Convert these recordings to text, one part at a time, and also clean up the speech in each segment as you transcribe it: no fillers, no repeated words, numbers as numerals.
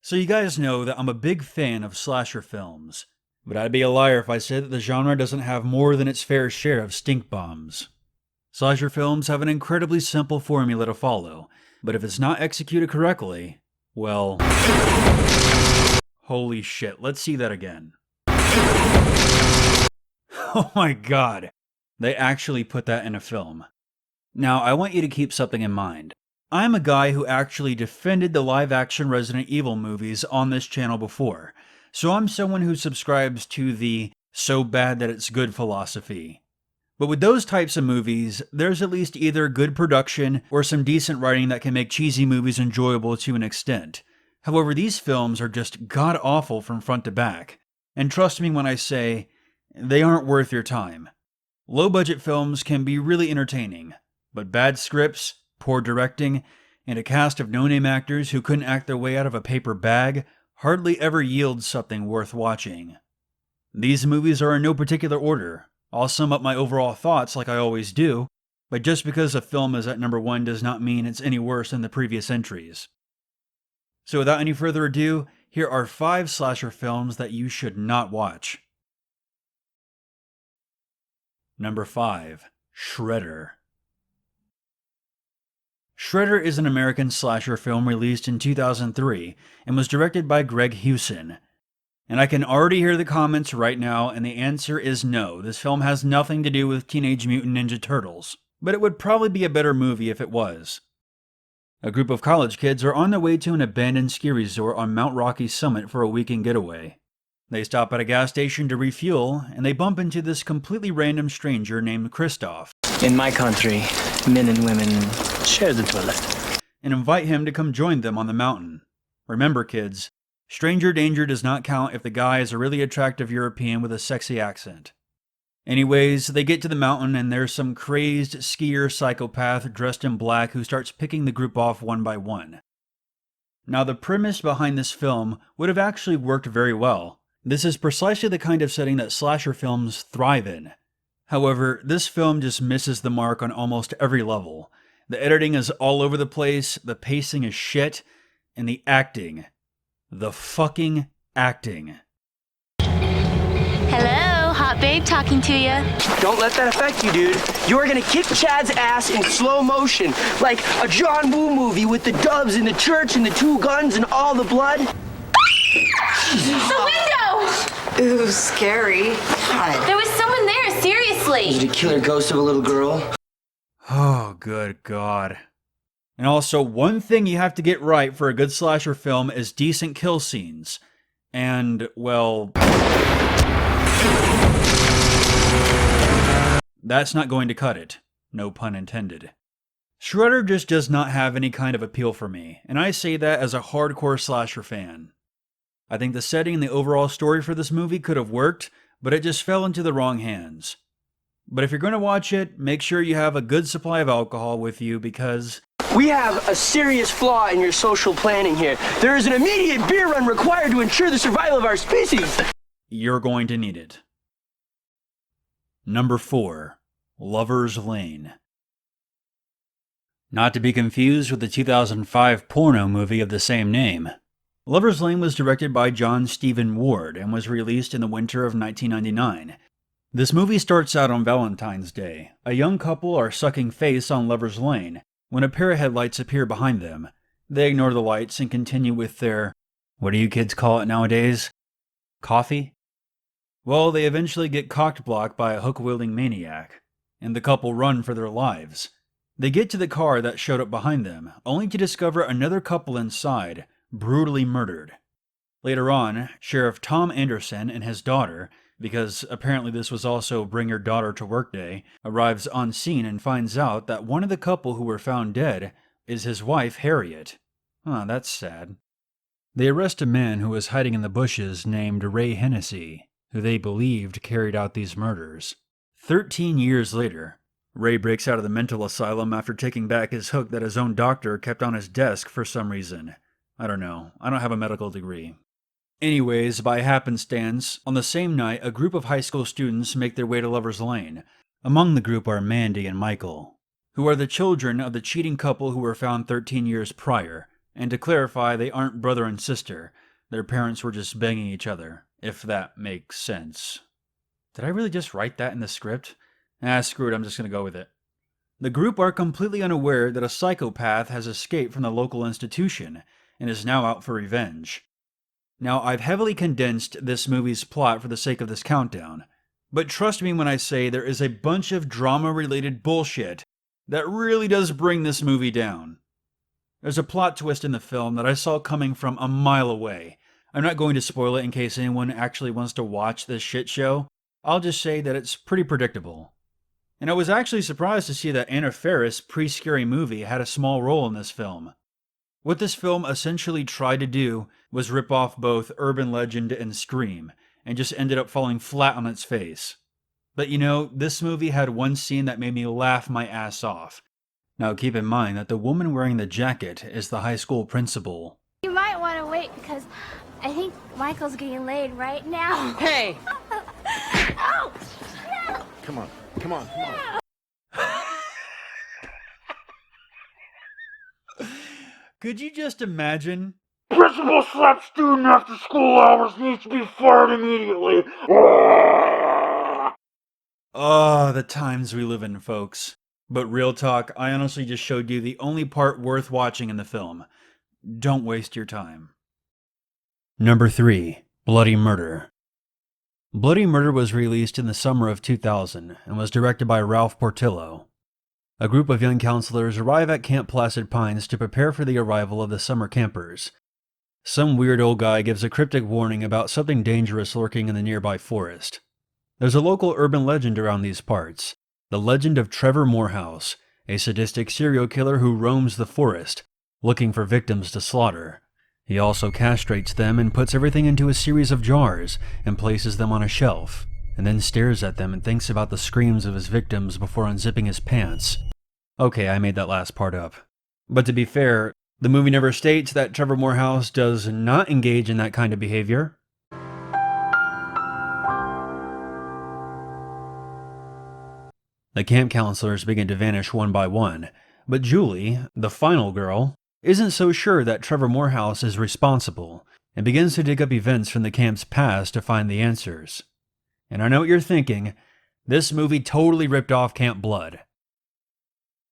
So you guys know that I'm a big fan of slasher films, but I'd be a liar if I said that the genre doesn't have more than its fair share of stink bombs. Slasher films have an incredibly simple formula to follow, but if it's not executed correctly, well, holy shit, let's see that again. Oh my god, they actually put that in a film. Now, I want you to keep something in mind. I'm a guy who actually defended the live-action Resident Evil movies on this channel before, so I'm someone who subscribes to the so bad that it's good philosophy. But with those types of movies, there's at least either good production or some decent writing that can make cheesy movies enjoyable to an extent. However, these films are just god-awful from front to back, and trust me when I say, they aren't worth your time. Low-budget films can be really entertaining, but bad scripts, poor directing, and a cast of no-name actors who couldn't act their way out of a paper bag hardly ever yields something worth watching. These movies are in no particular order. I'll sum up my overall thoughts like I always do, but just because a film is at number 1 does not mean it's any worse than the previous entries. So without any further ado, here are 5 slasher films that you should not watch. Number 5. Shredder. Shredder is an American slasher film released in 2003 and was directed by Greg Hewson. And I can already hear the comments right now, and the answer is no, this film has nothing to do with Teenage Mutant Ninja Turtles, but it would probably be a better movie if it was. A group of college kids are on their way to an abandoned ski resort on Mount Rocky Summit for a weekend getaway. They stop at a gas station to refuel, and they bump into this completely random stranger named Christoph. In my country, men and women share the toilet. And invite him to come join them on the mountain. Remember kids, stranger danger does not count if the guy is a really attractive European with a sexy accent. Anyways, they get to the mountain and there's some crazed skier psychopath dressed in black who starts picking the group off one by one. Now the premise behind this film would have actually worked very well. This is precisely the kind of setting that slasher films thrive in. However, this film just misses the mark on almost every level. The editing is all over the place, the pacing is shit, and the acting. The fucking acting. Hello, hot babe talking to you. Don't let that affect you, dude. You are gonna kick Chad's ass in slow motion, like a John Woo movie with the doves in the church and the 2 guns and all the blood. The window! Ooh, scary. God. There was someone there, seriously. Is it a killer ghost of a little girl? Oh, good God. And also, one thing you have to get right for a good slasher film is decent kill scenes. And, well, that's not going to cut it. No pun intended. Shredder just does not have any kind of appeal for me, and I say that as a hardcore slasher fan. I think the setting and the overall story for this movie could have worked, but it just fell into the wrong hands. But if you're going to watch it, make sure you have a good supply of alcohol with you because We have a serious flaw in your social planning here. There is an immediate beer run required to ensure the survival of our species. you're going to need it. Number 4. Lover's Lane. Not to be confused with the 2005 porno movie of the same name. Lover's Lane was directed by John Stephen Ward and was released in the winter of 1999. This movie starts out on Valentine's Day. A young couple are sucking face on Lover's Lane when a pair of headlights appear behind them. They ignore the lights and continue with their, what do you kids call it nowadays? Coffee? Well, they eventually get cock-blocked by a hook-wielding maniac, and the couple run for their lives. They get to the car that showed up behind them, only to discover another couple inside, brutally murdered. Later on, Sheriff Tom Anderson and his daughter, because apparently this was also Bring Your Daughter to Work Day, arrives on scene and finds out that one of the couple who were found dead is his wife, Harriet. That's sad. They arrest a man who was hiding in the bushes named Ray Hennessy, who they believed carried out these murders. 13 years later, Ray breaks out of the mental asylum after taking back his hook that his own doctor kept on his desk for some reason. I don't know. I don't have a medical degree. Anyways, by happenstance, on the same night, a group of high school students make their way to Lover's Lane. Among the group are Mandy and Michael, who are the children of the cheating couple who were found 13 years prior. And to clarify, they aren't brother and sister. Their parents were just banging each other, if that makes sense. Did I really just write that in the script? Screw it, I'm just going to go with it. The group are completely unaware that a psychopath has escaped from the local institution and is now out for revenge. Now, I've heavily condensed this movie's plot for the sake of this countdown, but trust me when I say there is a bunch of drama-related bullshit that really does bring this movie down. There's a plot twist in the film that I saw coming from a mile away. I'm not going to spoil it in case anyone actually wants to watch this shit show. I'll just say that it's pretty predictable. And I was actually surprised to see that Anna Faris' pre-Scary Movie had a small role in this film. What this film essentially tried to do was rip off both Urban Legend and Scream, and just ended up falling flat on its face. But you know, this movie had one scene that made me laugh my ass off. Now keep in mind that the woman wearing the jacket is the high school principal. You might want to wait because I think Michael's getting laid right now. Hey! Oh! Come on, come on, come on. Could you just imagine? Principal slapped student after school hours, needs to be fired immediately. Oh, the times we live in, folks. But real talk, I honestly just showed you the only part worth watching in the film. Don't waste your time. Number 3. Bloody Murder. Bloody Murder was released in the summer of 2000 and was directed by Ralph Portillo. A group of young counselors arrive at Camp Placid Pines to prepare for the arrival of the summer campers. Some weird old guy gives a cryptic warning about something dangerous lurking in the nearby forest. There's a local urban legend around these parts, the legend of Trevor Morehouse, a sadistic serial killer who roams the forest, looking for victims to slaughter. He also castrates them and puts everything into a series of jars and places them on a shelf, and then stares at them and thinks about the screams of his victims before unzipping his pants. Okay, I made that last part up. But to be fair, the movie never states that Trevor Morehouse does not engage in that kind of behavior. The camp counselors begin to vanish one by one, but Julie, the final girl, isn't so sure that Trevor Morehouse is responsible, and begins to dig up events from the camp's past to find the answers. And I know what you're thinking, this movie totally ripped off Camp Blood.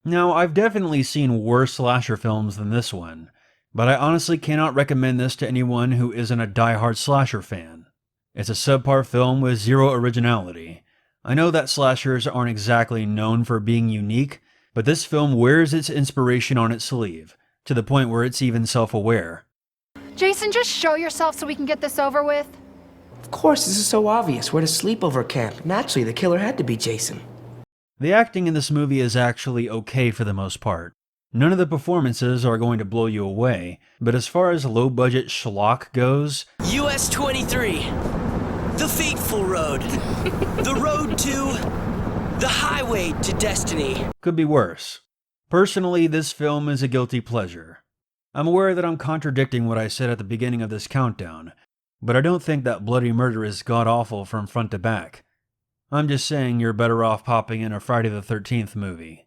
Now, I've definitely seen worse slasher films than this one, but I honestly cannot recommend this to anyone who isn't a die-hard slasher fan. It's a subpar film with zero originality. I know that slashers aren't exactly known for being unique, but this film wears its inspiration on its sleeve, to the point where it's even self-aware. Jason, just show yourself so we can get this over with. Of course, this is so obvious. We're at a sleepover camp. Naturally, the killer had to be Jason. The acting in this movie is actually okay for the most part. None of the performances are going to blow you away, but as far as low-budget schlock goes... US 23, the fateful road, the road to, the highway to destiny. Could be worse. Personally, this film is a guilty pleasure. I'm aware that I'm contradicting what I said at the beginning of this countdown, but I don't think that Bloody Murder is god-awful from front to back. I'm just saying you're better off popping in a Friday the 13th movie.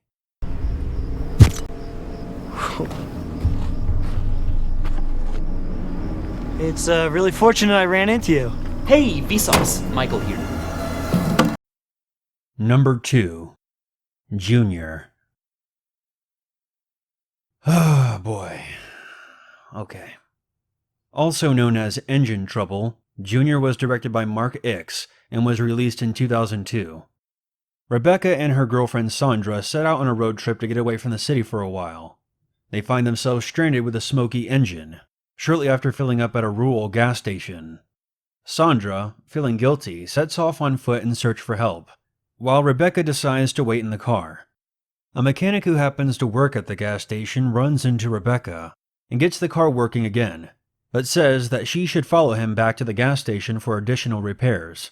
It's really fortunate I ran into you. Hey, Vsauce. Michael here. Number 2. Junior. Oh boy. Okay. Also known as Engine Trouble, Junior was directed by Mark Ix and was released in 2002. Rebecca and her girlfriend Sandra set out on a road trip to get away from the city for a while. They find themselves stranded with a smoky engine, shortly after filling up at a rural gas station. Sandra, feeling guilty, sets off on foot in search for help, while Rebecca decides to wait in the car. A mechanic who happens to work at the gas station runs into Rebecca and gets the car working again, but says that she should follow him back to the gas station for additional repairs.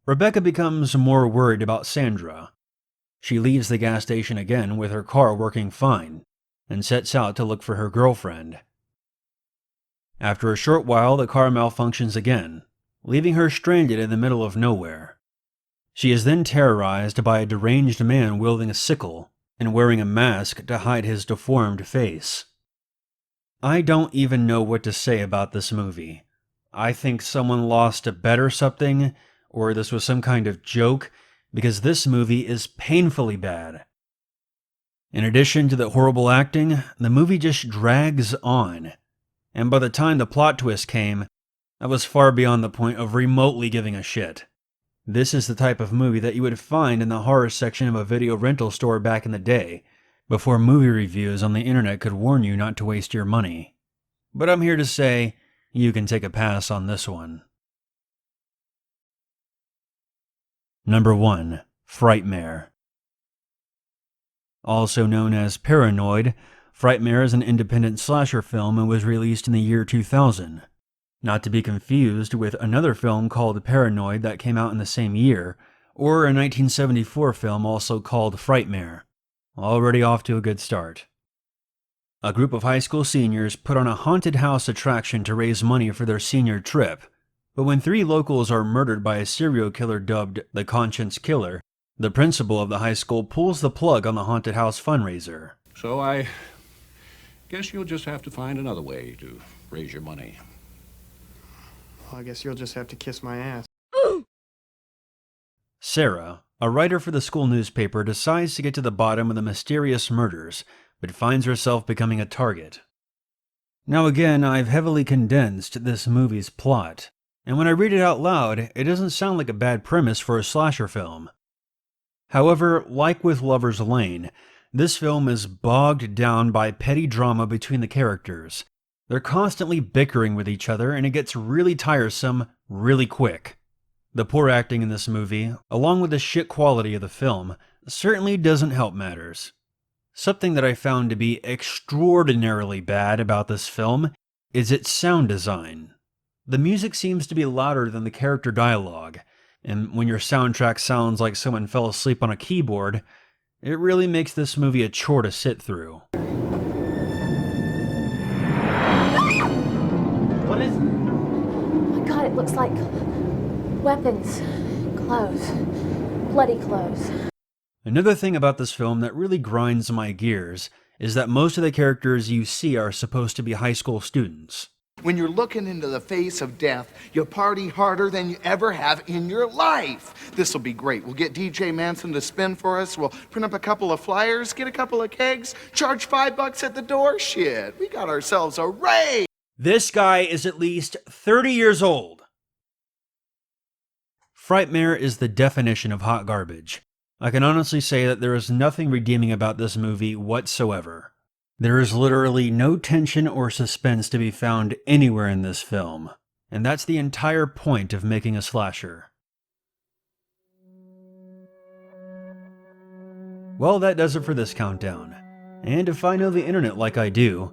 Rebecca becomes more worried about Sandra. She leaves the gas station again with her car working fine, and sets out to look for her girlfriend. After a short while, the car malfunctions again, leaving her stranded in the middle of nowhere. She is then terrorized by a deranged man wielding a sickle and wearing a mask to hide his deformed face. I don't even know what to say about this movie. I think someone lost a bet or something, or this was some kind of joke, because this movie is painfully bad. In addition to the horrible acting, the movie just drags on. And by the time the plot twist came, I was far beyond the point of remotely giving a shit. This is the type of movie that you would find in the horror section of a video rental store back in the day, before movie reviews on the internet could warn you not to waste your money. But I'm here to say, you can take a pass on this one. Number 1. Frightmare. Also known as Paranoid, Frightmare is an independent slasher film and was released in the year 2000. Not to be confused with another film called Paranoid that came out in the same year, or a 1974 film also called Frightmare. Already off to a good start. A group of high school seniors put on a haunted house attraction to raise money for their senior trip, but when 3 locals are murdered by a serial killer dubbed the Conscience Killer, the principal of the high school pulls the plug on the haunted house fundraiser. So I guess you'll just have to find another way to raise your money. Well, I guess you'll just have to kiss my ass. Sarah, a writer for the school newspaper, decides to get to the bottom of the mysterious murders, but finds herself becoming a target. Now again, I've heavily condensed this movie's plot, and when I read it out loud, it doesn't sound like a bad premise for a slasher film. However, like with Lover's Lane, this film is bogged down by petty drama between the characters. They're constantly bickering with each other, and it gets really tiresome really quick. The poor acting in this movie, along with the shit quality of the film, certainly doesn't help matters. Something that I found to be extraordinarily bad about this film is its sound design. The music seems to be louder than the character dialogue, and when your soundtrack sounds like someone fell asleep on a keyboard, it really makes this movie a chore to sit through. What is it? Oh my god, it looks like weapons, clothes, bloody clothes. Another thing about this film that really grinds my gears is that most of the characters you see are supposed to be high school students. When you're looking into the face of death, you party harder than you ever have in your life. This will be great. We'll get DJ Manson to spin for us. We'll print up a couple of flyers, get a couple of kegs, charge $5 at the door. Shit, we got ourselves a rave. This guy is at least 30 years old. Frightmare is the definition of hot garbage. I can honestly say that there is nothing redeeming about this movie whatsoever. There is literally no tension or suspense to be found anywhere in this film, and that's the entire point of making a slasher. Well, that does it for this countdown. And if I know the internet like I do,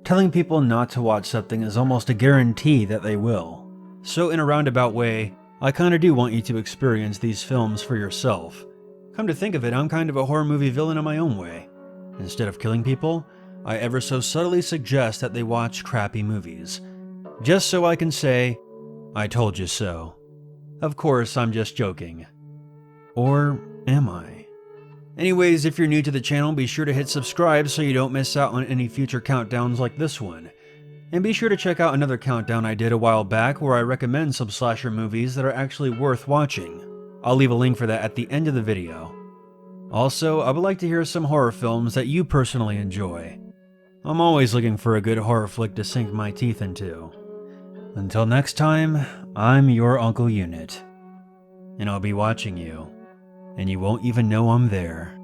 telling people not to watch something is almost a guarantee that they will. So in a roundabout way, I kinda do want you to experience these films for yourself. Come to think of it, I'm kind of a horror movie villain in my own way. Instead of killing people, I ever so subtly suggest that they watch crappy movies. Just so I can say, I told you so. Of course, I'm just joking. Or am I? Anyways, if you're new to the channel, be sure to hit subscribe so you don't miss out on any future countdowns like this one. And be sure to check out another countdown I did a while back where I recommend some slasher movies that are actually worth watching. I'll leave a link for that at the end of the video. Also, I would like to hear some horror films that you personally enjoy. I'm always looking for a good horror flick to sink my teeth into. Until next time, I'm your Uncle Unit. And I'll be watching you, and you won't even know I'm there.